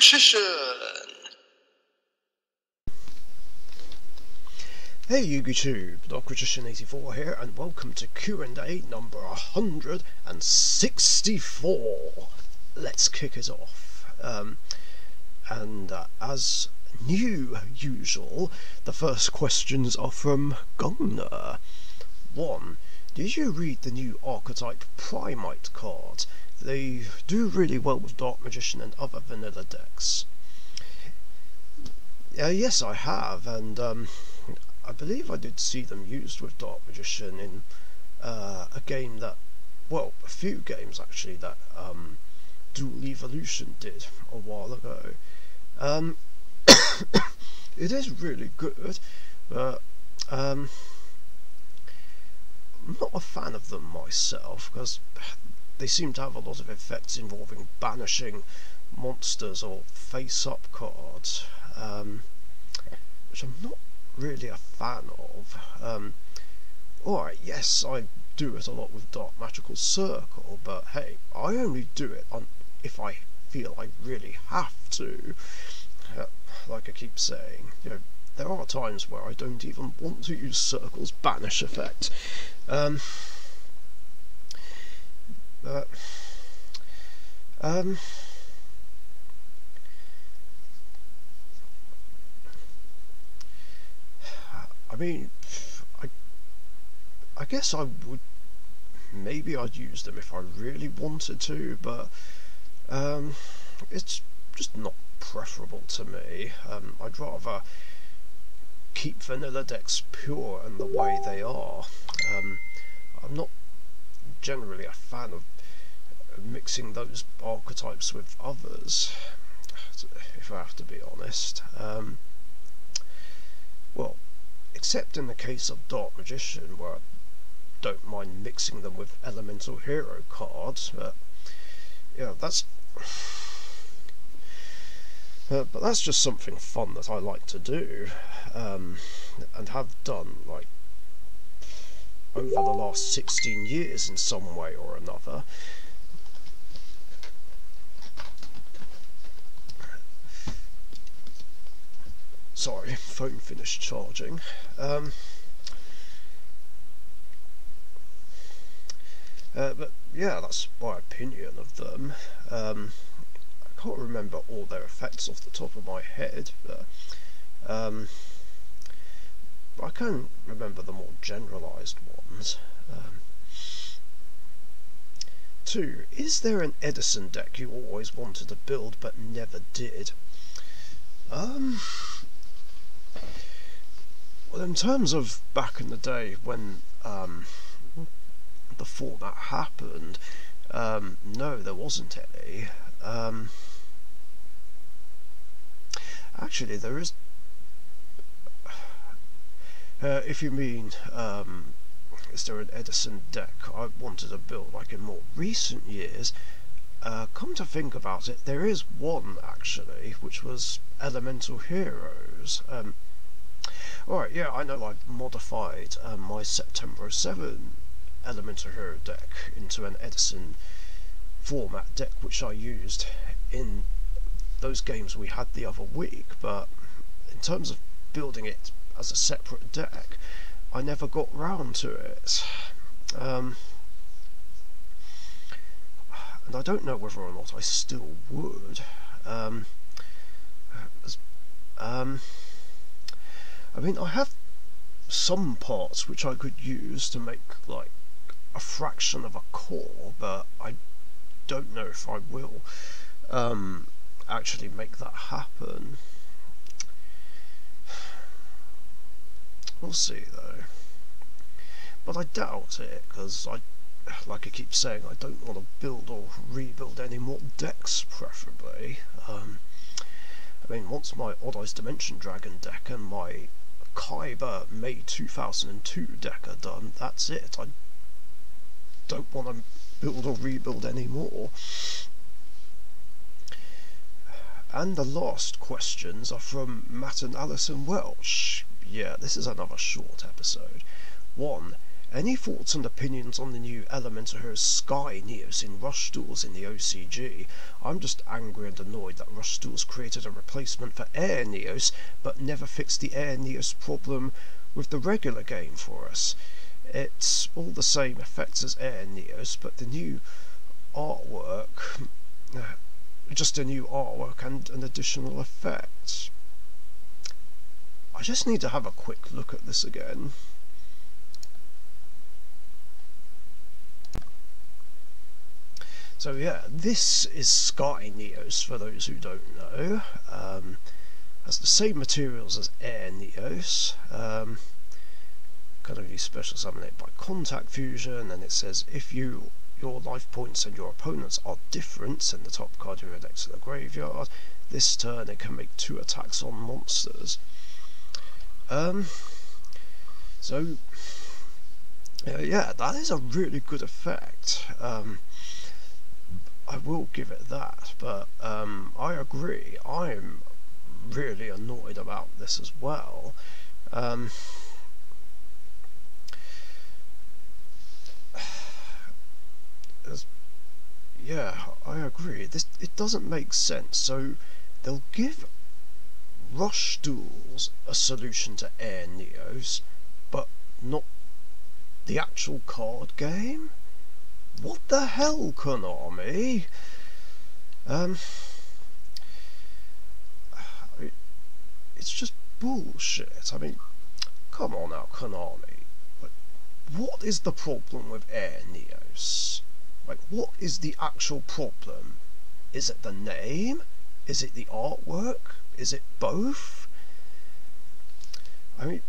Richician! Hey YouTube, Richician84 here, and welcome to Q&A number 164. Let's kick it off. As usual, the first questions are from Gunner. 1. Did you read the new Archetype Primite cards? They do really well with Dark Magician and other vanilla decks. Yes, I have, and I believe I did see them used with Dark Magician in a game that, well, a few games actually that Dual Evolution did a while ago. It is really good, but I'm not a fan of them myself, because they seem to have a lot of effects involving banishing monsters or face-up cards, which I'm not really a fan of. Alright, yes, I do it a lot with Dark Magical Circle, but hey, I only do it if I feel I really have to. Like I keep saying, you know, there are times where I don't even want to use Circle's banish effect. I mean, I guess I would, maybe I'd use them if I really wanted to, but it's just not preferable to me. I'd rather keep vanilla decks pure and the way they are. I'm not generally a fan of mixing those archetypes with others, if I have to be honest. Well, except in the case of Dark Magician, where I don't mind mixing them with Elemental Hero cards, but yeah, that's just something fun that I like to do, and have done, like, over the last 16 years in some way or another. Sorry, phone finished charging. But yeah, that's my opinion of them. I can't remember all their effects off the top of my head, but I can remember the more generalised ones. 2. Is there an Edison deck you always wanted to build but never did? Well, in terms of back in the day when before that happened, no, there wasn't any. Actually, there is. If you mean, is there an Edison deck I wanted to build, like, in more recent years? Come to think about it, there is one actually, which was Elemental Heroes. Alright, yeah, I know I've modified my September 7 Elemental Hero deck into an Edison format deck, which I used in those games we had the other week, but in terms of building it as a separate deck, I never got round to it. And I don't know whether or not I still would. I mean, I have some parts which I could use to make, like, a fraction of a core, but I don't know if I will actually make that happen. We'll see, though. But I doubt it, because like I keep saying, I don't want to build or rebuild any more decks, preferably. I mean, once my Odd Eyes Dimension Dragon deck and my Kyber May 2002 deck are done, that's it. I don't want to build or rebuild anymore. And the last questions are from Matt and Alison Welch. Yeah, this is another short episode. 1. Any thoughts and opinions on the new Elemental Sky Neos in Rush Duels in the OCG? I'm just angry and annoyed that Rush Duels created a replacement for Air Neos, but never fixed the Air Neos problem with the regular game for us. It's all the same effects as Air Neos, but the new artwork, just a new artwork and an additional effect. I just need to have a quick look at this again. So yeah, this is Sky Neos for those who don't know. Has the same materials as Air Neos. Can only special summon it by contact fusion, and it says if your life points and your opponents are different, send the top card of your deck to the graveyard. This turn it can make 2 attacks on monsters. So yeah, that is a really good effect. I will give it that, but I agree, I'm really annoyed about this as well. Yeah, I agree. It doesn't make sense. So they'll give Rush Duels a solution to Air Neos, but not the actual card game? What the hell, Konami? It's just bullshit. I mean, come on now, Konami. Like, what is the problem with Air Neos? Like, what is the actual problem? Is it the name? Is it the artwork? Is it both? I mean,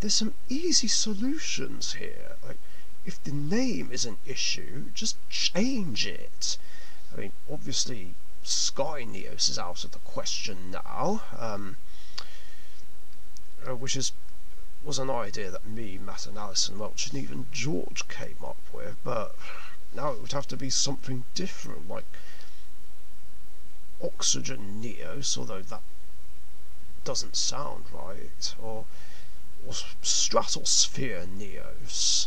there's some easy solutions here. Like, if the name is an issue, just change it. I mean, obviously, Sky Neos is out of the question now, which was an idea that me, Matt and Alison Welch and even George came up with, but now it would have to be something different, like Oxygen Neos, although that doesn't sound right, or Stratosphere Neos,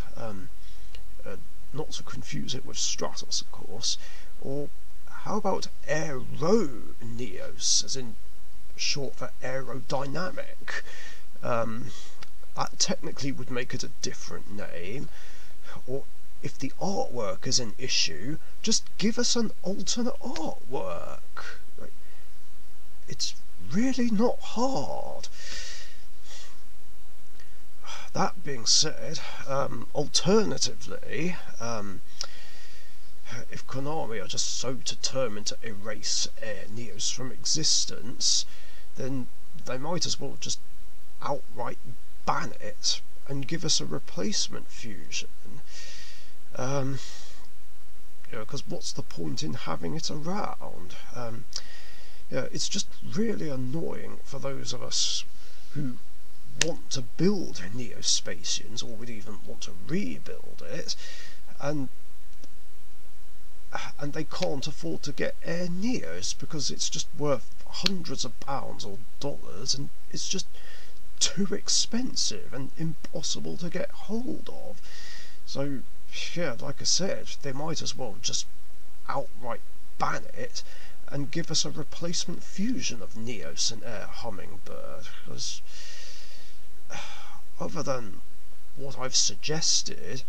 not to confuse it with Stratos, of course, or how about Aero Neos, as in short for aerodynamic? That technically would make it a different name. Or if the artwork is an issue, just give us an alternate artwork. Like, it's really not hard. That being said, alternatively, if Konami are just so determined to erase Air Neos from existence, then they might as well just outright ban it and give us a replacement fusion. Because what's the point in having it around? It's just really annoying for those of us who want to build Neospatians, or would even want to rebuild it, and they can't afford to get Air Neos because it's just worth hundreds of pounds or dollars, and it's just too expensive and impossible to get hold of. So yeah, like I said, they might as well just outright ban it and give us a replacement fusion of Neos and Air Hummingbird, because other than what I've suggested,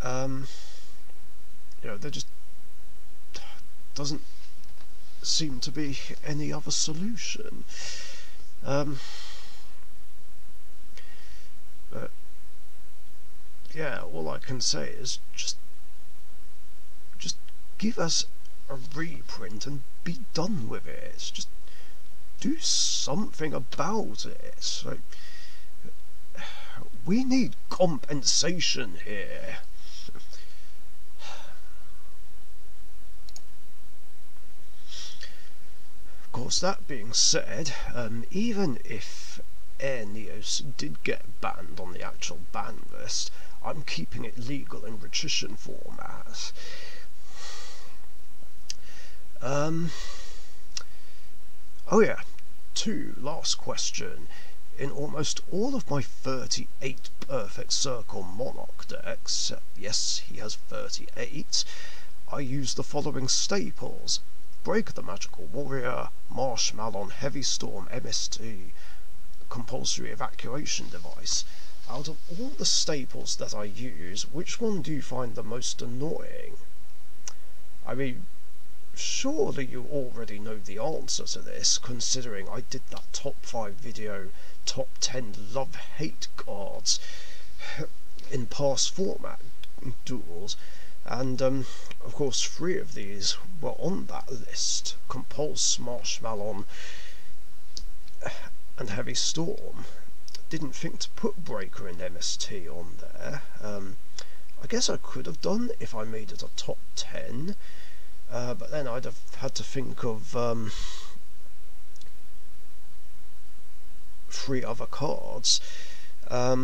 there just doesn't seem to be any other solution. But yeah, all I can say is just give us a reprint and be done with it. Just do something about it. Like, we need compensation here. Of course, that being said, even if Air Neos did get banned on the actual ban list, I'm keeping it legal in Richician format. Oh yeah, last question. in almost all of my 38 Perfect Circle Monarch decks, yes, he has 38, I use the following staples: Break the Magical Warrior, Marshmallow, Heavy Storm, MST, Compulsory Evacuation Device. Out of all the staples that I use, which one do you find the most annoying? I mean, surely you already know the answer to this, considering I did that top 5 video, top 10 love-hate cards in past format duels, and of course 3 of these were on that list: Compulse, Marshmallow, and Heavy Storm. Didn't think to put Breaker and MST on there. I guess I could have done if I made it a top 10, but then I'd have had to think of 3 other cards. But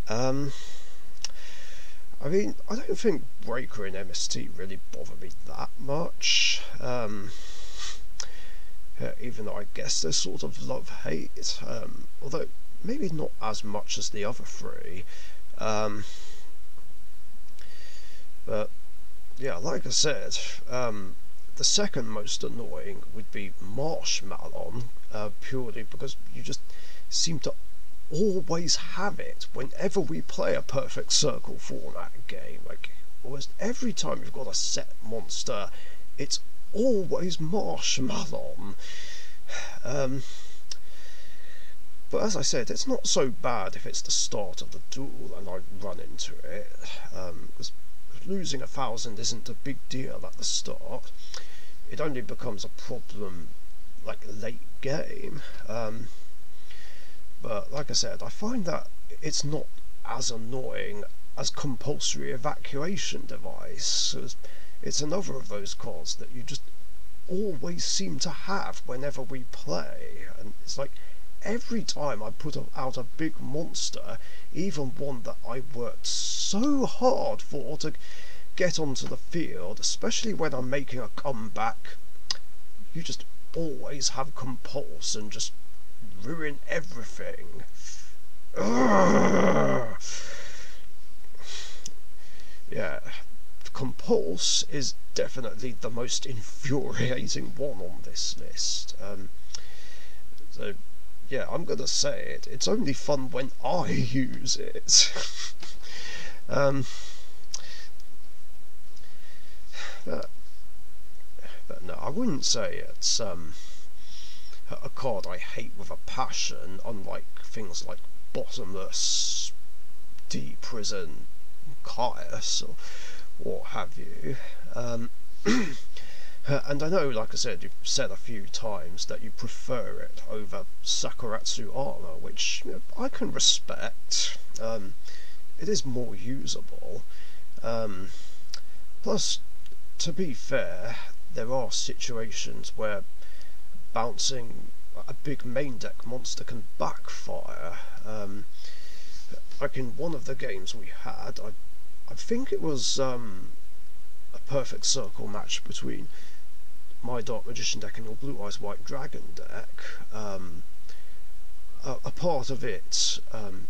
I mean, I don't think Breaker and MST really bother me that much. Even though I guess they're sort of love-hate, although maybe not as much as the other 3. But yeah, like I said, the second most annoying would be Marshmallow, purely because you just seem to always have it whenever we play a Perfect Circle format game. Like, almost every time you've got a set monster, it's always Marshmallow. But as I said, it's not so bad if it's the start of the duel and I run into it, because losing 1,000 isn't a big deal at the start. It only becomes a problem like late game. But like I said, I find that it's not as annoying as Compulsory Evacuation Device. It's another of those cards that you just always seem to have whenever we play, and it's like every time I put out a big monster, even one that I worked so hard for to get onto the field, especially when I'm making a comeback, you just always have Compulse and just ruin everything. Ugh. Yeah, Compulse is definitely the most infuriating one on this list. So yeah, I'm gonna say it. It's only fun when I use it. But no, I wouldn't say it's a card I hate with a passion, unlike things like Bottomless, Deep Prison, Caius, or what have you. And I know, like I said, you've said a few times that you prefer it over Sakuratsu Armor, which I can respect. It is more usable. Plus, to be fair, there are situations where bouncing a big main deck monster can backfire. Like in one of the games we had, I think it was a Perfect Circle match between my Dark Magician deck and your Blue Eyes White Dragon deck. A part of it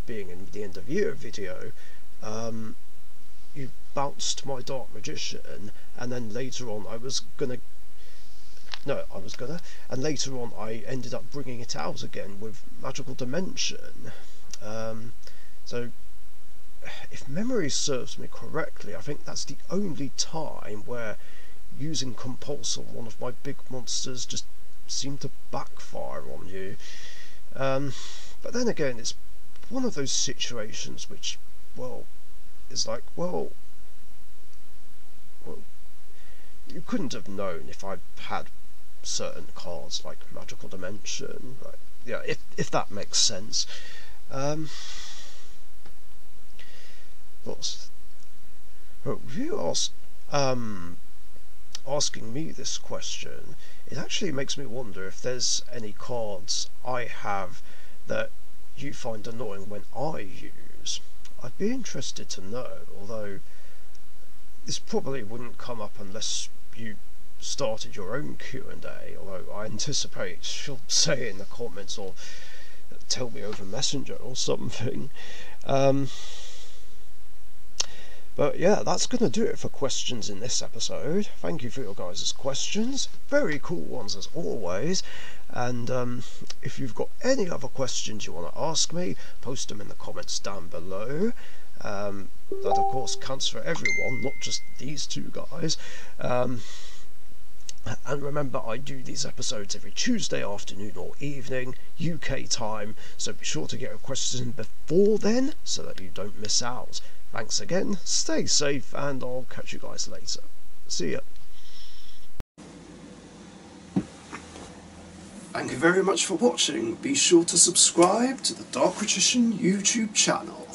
being in the end of year video, you bounced my Dark Magician, and then later on and later on I ended up bringing it out again with Magical Dimension. So if memory serves me correctly, I think that's the only time where using Compulse on one of my big monsters just seemed to backfire on you. But then again, it's one of those situations which, well, is like, well, you couldn't have known if I had certain cards like Magical Dimension, like, yeah, if that makes sense. But if you asking me this question, it actually makes me wonder if there's any cards I have that you find annoying when I use. I'd be interested to know, although this probably wouldn't come up unless you started your own Q&A, although I anticipate she'll say it in the comments or tell me over Messenger or something. But yeah, that's going to do it for questions in this episode. Thank you for your guys' questions. Very cool ones as always. And if you've got any other questions you want to ask me, post them in the comments down below. That of course counts for everyone, not just these two guys. And remember, I do these episodes every Tuesday afternoon or evening, UK time, so be sure to get a question before then so that you don't miss out. Thanks again, stay safe, and I'll catch you guys later. See ya. Thank you very much for watching. Be sure to subscribe to the Richician YouTube channel.